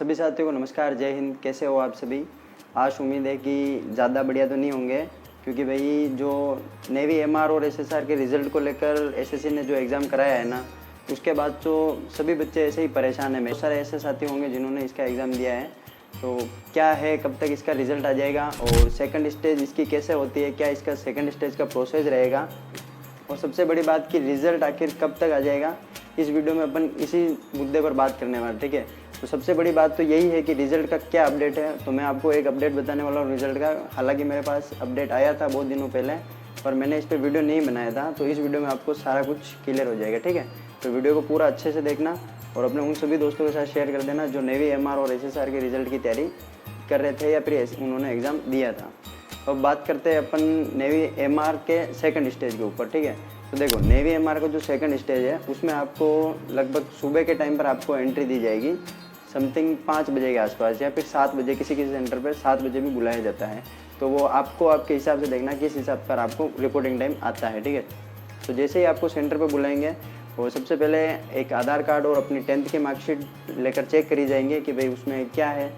सभी साथियों को नमस्कार, जय हिंद। कैसे हो आप सभी? आज उम्मीद है कि ज़्यादा बढ़िया तो नहीं होंगे, क्योंकि भाई जो नेवी एमआर और एसएसआर के रिज़ल्ट को लेकर एसएससी ने जो एग्ज़ाम कराया है ना, उसके बाद तो सभी बच्चे ऐसे ही परेशान हैं। बहुत सारे ऐसे साथी होंगे जिन्होंने इसका एग्ज़ाम दिया है। तो क्या है, कब तक इसका रिज़ल्ट आ जाएगा और सेकंड स्टेज इसकी कैसे होती है, क्या इसका सेकंड स्टेज का प्रोसेस रहेगा, और सबसे बड़ी बात कि रिज़ल्ट आखिर कब तक आ जाएगा, इस वीडियो में अपन इसी मुद्दे पर बात करने वाले। ठीक है, तो सबसे बड़ी बात तो यही है कि रिज़ल्ट का क्या अपडेट है। तो मैं आपको एक अपडेट बताने वाला हूँ रिज़ल्ट का। हालांकि मेरे पास अपडेट आया था बहुत दिनों पहले, पर मैंने इस पर वीडियो नहीं बनाया था। तो इस वीडियो में आपको सारा कुछ क्लियर हो जाएगा। ठीक है, तो वीडियो को पूरा अच्छे से देखना और अपने उन सभी दोस्तों के साथ शेयर कर देना जो नेवी एमआर और एसएसआर के रिज़ल्ट की तैयारी कर रहे थे या फिर उन्होंने एग्ज़ाम दिया था। अब बात करते हैं अपन नेवी एमआर के सेकंड स्टेज के ऊपर। ठीक है, तो देखो नेवी एमआर का जो सेकंड स्टेज है उसमें आपको लगभग सुबह के टाइम पर आपको एंट्री दी जाएगी, समथिंग 5 बजे के आसपास या फिर 7 बजे। किसी किसी सेंटर पर 7 बजे भी बुलाया जाता है। तो वो आपको आपके हिसाब से देखना किस हिसाब पर आपको रिपोर्टिंग टाइम आता है। ठीक है, तो जैसे ही आपको सेंटर पर बुलाएंगे वो सबसे पहले एक आधार कार्ड और अपनी 10th की मार्कशीट लेकर चेक करी जाएंगे कि भाई उसमें क्या है।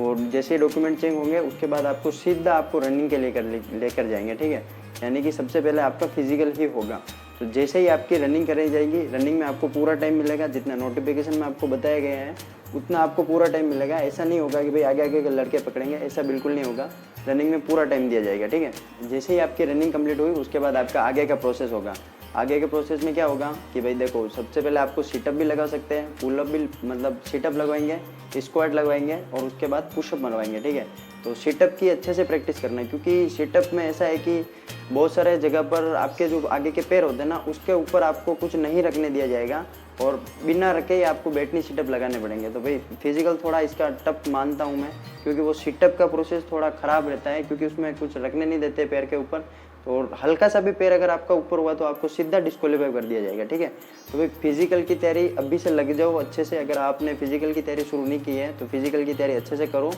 और जैसे ही डॉक्यूमेंट चेक होंगे उसके बाद आपको सीधा आपको रनिंग के लेकर जाएंगे। ठीक है, यानी कि सबसे पहले आपका फिजिकल ही होगा। तो जैसे ही आपकी रनिंग कराई जाएगी, रनिंग में आपको पूरा टाइम मिलेगा। जितना नोटिफिकेशन में आपको बताया गया है उतना आपको पूरा टाइम मिलेगा। ऐसा नहीं होगा कि भाई आगे आगे के लड़के पकड़ेंगे, ऐसा बिल्कुल नहीं होगा। रनिंग में पूरा टाइम दिया जाएगा। ठीक है, जैसे ही आपकी रनिंग कंप्लीट हुई उसके बाद आपका आगे का प्रोसेस होगा। आगे के प्रोसेस में क्या होगा कि भाई देखो, सबसे पहले आपको सीटअप भी लगा सकते हैं, पुलअप भी, मतलब सीटअप लगवाएंगे, स्क्वाट लगवाएंगे और उसके बाद पुशअप बनवाएंगे। ठीक है, तो सीटअप की अच्छे से प्रैक्टिस करना है, क्योंकि सीटअप में ऐसा है कि बहुत सारे जगह पर आपके जो आगे के पैर होते हैं ना, उसके ऊपर आपको कुछ नहीं रखने दिया जाएगा और बिना रखे ही आपको बैठनी सीटअप लगाने पड़ेंगे। तो भाई फिजिकल थोड़ा इसका टफ मानता हूँ मैं, क्योंकि वो सीटअप का प्रोसेस थोड़ा ख़राब रहता है, क्योंकि उसमें कुछ रखने नहीं देते पैर के ऊपर। और हल्का सा भी पैर अगर आपका ऊपर हुआ तो आपको सीधा डिस्क्वालीफाई कर दिया जाएगा। ठीक है, तो भाई फिजिकल की तैयारी अभी से लग जाओ अच्छे से। अगर आपने फिजिकल की तैयारी शुरू नहीं की है तो फिजिकल की तैयारी अच्छे से करो।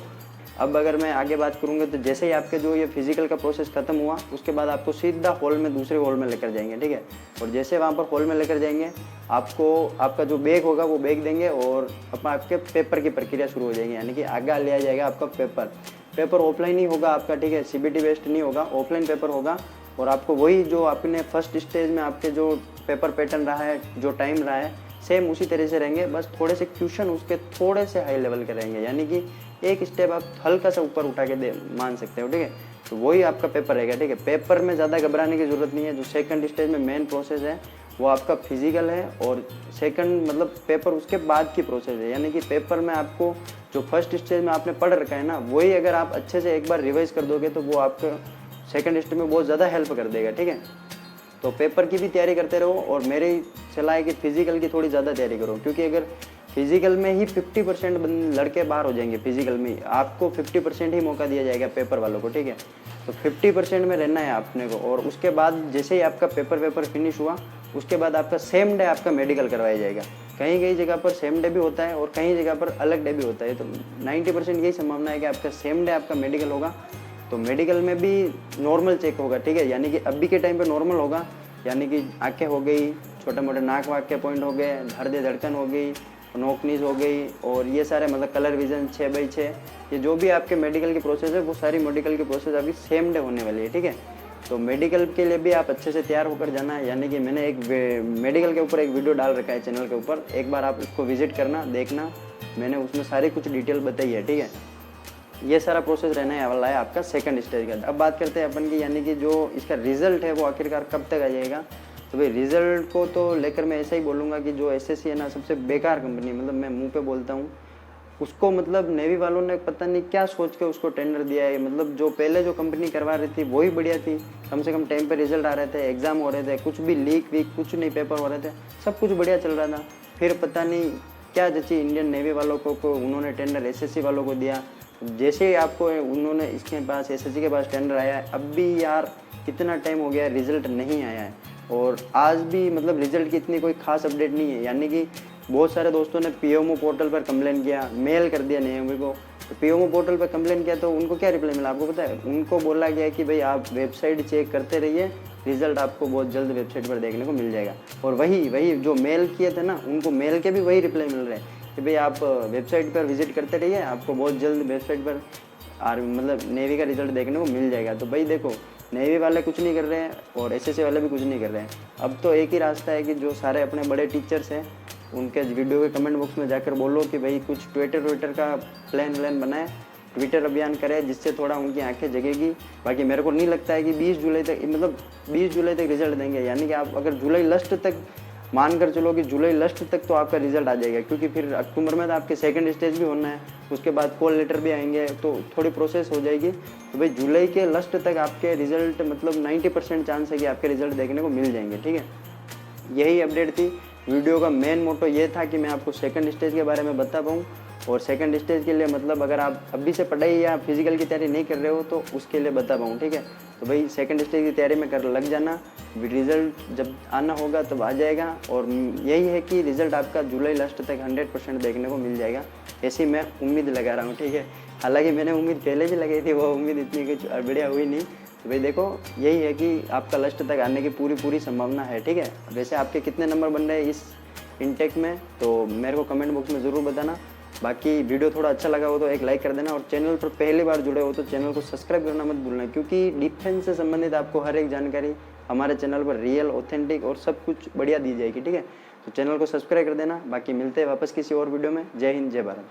अब अगर मैं आगे बात करूँगा तो जैसे ही आपके जो ये फिजिकल का प्रोसेस खत्म हुआ उसके बाद आपको सीधा हॉल में, दूसरे हॉल में लेकर जाएंगे। ठीक है, और जैसे वहाँ पर हॉल में लेकर जाएंगे आपको आपका जो बैग होगा वो बैग देंगे और आपके पेपर की प्रक्रिया शुरू हो जाएगी। यानी कि आगे लिया जाएगा आपका पेपर ऑफलाइन ही होगा आपका। ठीक है, सीबीटी बेस्ड नहीं होगा, ऑफलाइन पेपर होगा। और आपको वही जो आपने फर्स्ट स्टेज में आपके जो पेपर पैटर्न रहा है, जो टाइम रहा है, सेम उसी तरह से रहेंगे। बस थोड़े से क्वेश्चन उसके थोड़े से हाई लेवल के रहेंगे, यानी कि एक स्टेप आप हल्का सा ऊपर उठा के मान सकते हो। ठीक है, तो वही आपका पेपर रहेगा। ठीक है, पेपर में ज़्यादा घबराने की ज़रूरत नहीं है। जो सेकंड स्टेज में मेन प्रोसेस है वो आपका फिजिकल है, और सेकंड मतलब पेपर उसके बाद की प्रोसेस है। यानी कि पेपर में आपको जो फर्स्ट स्टेज में आपने पढ़ रखा है ना, वही अगर आप अच्छे से एक बार रिवाइज कर दोगे तो वो आपका सेकंड स्टेज में बहुत ज़्यादा हेल्प कर देगा। ठीक है, तो पेपर की भी तैयारी करते रहो और मेरी सलाह है कि फिजिकल की थोड़ी ज़्यादा तैयारी करो, क्योंकि अगर फिजिकल में ही 50% लड़के बाहर हो जाएंगे। फिजिकल में आपको 50% ही मौका दिया जाएगा पेपर वालों को। ठीक है, तो 50% में रहना है आपने को। और उसके बाद जैसे ही आपका पेपर फिनिश हुआ उसके बाद आपका सेम डे आपका मेडिकल करवाया जाएगा। कहीं कहीं जगह पर सेम डे भी होता है और कहीं जगह पर अलग डे भी होता है। तो 90% यही संभावना है कि आपका सेम डे आपका मेडिकल होगा। तो मेडिकल में भी नॉर्मल चेक होगा। ठीक है, यानी कि अभी के टाइम पे नॉर्मल होगा, यानी कि आंखें हो गई, छोटे मोटे नाक वाक के पॉइंट हो गए, हृदय धड़कन हो गई, नोकनीज हो गई, और ये सारे मतलब कलर विजन 6/6, ये जो भी आपके मेडिकल की प्रोसेस है वो सारी मेडिकल की प्रोसेस आपकी सेम डे होने वाली है। ठीक है, तो मेडिकल के लिए भी आप अच्छे से तैयार होकर जाना है। यानी कि मैंने एक मेडिकल के ऊपर एक वीडियो डाल रखा है चैनल के ऊपर, एक बार आप उसको विजिट करना, देखना, मैंने उसमें सारी कुछ डिटेल बताई है। ठीक है, ये सारा प्रोसेस रहने वाला है आपका सेकंड स्टेज का। अब बात करते हैं अपन की, यानी कि जो इसका रिजल्ट है वो आखिरकार कब तक आ जाएगा। तो भाई रिजल्ट को तो लेकर मैं ऐसा ही बोलूँगा कि जो एसएससी है ना, सबसे बेकार कंपनी, मतलब मैं मुंह पे बोलता हूँ उसको, मतलब नेवी वालों ने पता नहीं क्या सोच के उसको टेंडर दिया है। मतलब जो पहले जो कंपनी करवा रही थी वही बढ़िया थी, कम से कम टाइम पे रिजल्ट आ रहे थे, एग्जाम हो रहे थे, कुछ भी लीक वीक कुछ नहीं, पेपर हो रहे थे, सब कुछ बढ़िया चल रहा था। फिर पता नहीं क्या जची इंडियन नेवी वालों को उन्होंने टेंडर एसएससी वालों को दिया। जैसे ही आपको उन्होंने इसके पास एसएससी के पास टेंडर आया है, अब भी यार कितना टाइम हो गया है, रिजल्ट नहीं आया है। और आज भी मतलब रिजल्ट की इतनी कोई खास अपडेट नहीं है। यानी कि बहुत सारे दोस्तों ने पीएमओ पोर्टल पर कंप्लेन किया, मेल कर दिया नेवी को। तो पीएमओ पोर्टल पर कंप्लेन किया तो उनको क्या रिप्लाई मिला आपको पता है? उनको बोला गया कि भाई आप वेबसाइट चेक करते रहिए, रिजल्ट आपको बहुत जल्द वेबसाइट पर देखने को मिल जाएगा। और वही जो मेल किए थे ना, उनको मेल के भी वही रिप्लाई मिल रहे हैं कि कि भाई आप वेबसाइट पर विजिट करते रहिए, आपको बहुत जल्द वेबसाइट पर मतलब नेवी का रिजल्ट देखने को मिल जाएगा। तो भाई देखो, नेवी वाले कुछ नहीं कर रहे हैं और एसएससी वाले भी कुछ नहीं कर रहे हैं। अब तो एक ही रास्ता है कि जो सारे अपने बड़े टीचर्स हैं उनके वीडियो के कमेंट बॉक्स में जाकर बोलो कि भाई कुछ ट्विटर का प्लान बनाए, ट्विटर अभियान करें, जिससे थोड़ा उनकी आंखें जगेगी। बाकी मेरे को नहीं लगता है कि 20 जुलाई तक, मतलब 20 जुलाई तक रिजल्ट देंगे। यानी कि आप अगर जुलाई लास्ट तक मान कर चलो कि जुलाई लास्ट तक तो आपका रिजल्ट आ जाएगा, क्योंकि फिर अक्टूबर में तो आपके सेकंड स्टेज भी होना है, उसके बाद कॉल लेटर भी आएंगे, तो थोड़ी प्रोसेस हो जाएगी। तो भाई जुलाई के लास्ट तक आपके रिजल्ट, मतलब 90% चांस है कि आपके रिजल्ट देखने को मिल जाएंगे, ठीक है। यही अपडेट थी। वीडियो का मेन मोटो ये था कि मैं आपको सेकंड स्टेज के बारे में बता पाऊँ, और सेकंड स्टेज के लिए मतलब अगर आप अभी से पढ़ाई या फिजिकल की तैयारी नहीं कर रहे हो तो उसके लिए बता पाऊँ, ठीक है। तो भाई सेकंड स्टेज की तैयारी में कर लग जाना, रिज़ल्ट जब आना होगा तब आ जाएगा। और यही है कि रिज़ल्ट आपका जुलाई लास्ट तक 100% देखने को मिल जाएगा, ऐसी मैं उम्मीद लगा रहा हूँ, ठीक है। हालांकि मैंने उम्मीद पहले भी लगाई थी, वो उम्मीद इतनी कुछ बढ़िया हुई नहीं। तो भाई देखो, यही है कि आपका लास्ट तक आने की पूरी संभावना है, ठीक है। वैसे आपके कितने नंबर बन रहे हैं इस इनटेक में, तो मेरे को कमेंट बॉक्स में ज़रूर बताना। बाकी वीडियो थोड़ा अच्छा लगा हो तो एक लाइक कर देना, और चैनल पर पहली बार जुड़े हो तो चैनल को सब्सक्राइब करना मत भूलना, क्योंकि डिफेंस से संबंधित आपको हर एक जानकारी हमारे चैनल पर रियल, ऑथेंटिक और सब कुछ बढ़िया दी जाएगी, ठीक है। तो चैनल को सब्सक्राइब कर देना। बाकी मिलते हैं वापस किसी और वीडियो में। जय हिंद, जय भारत।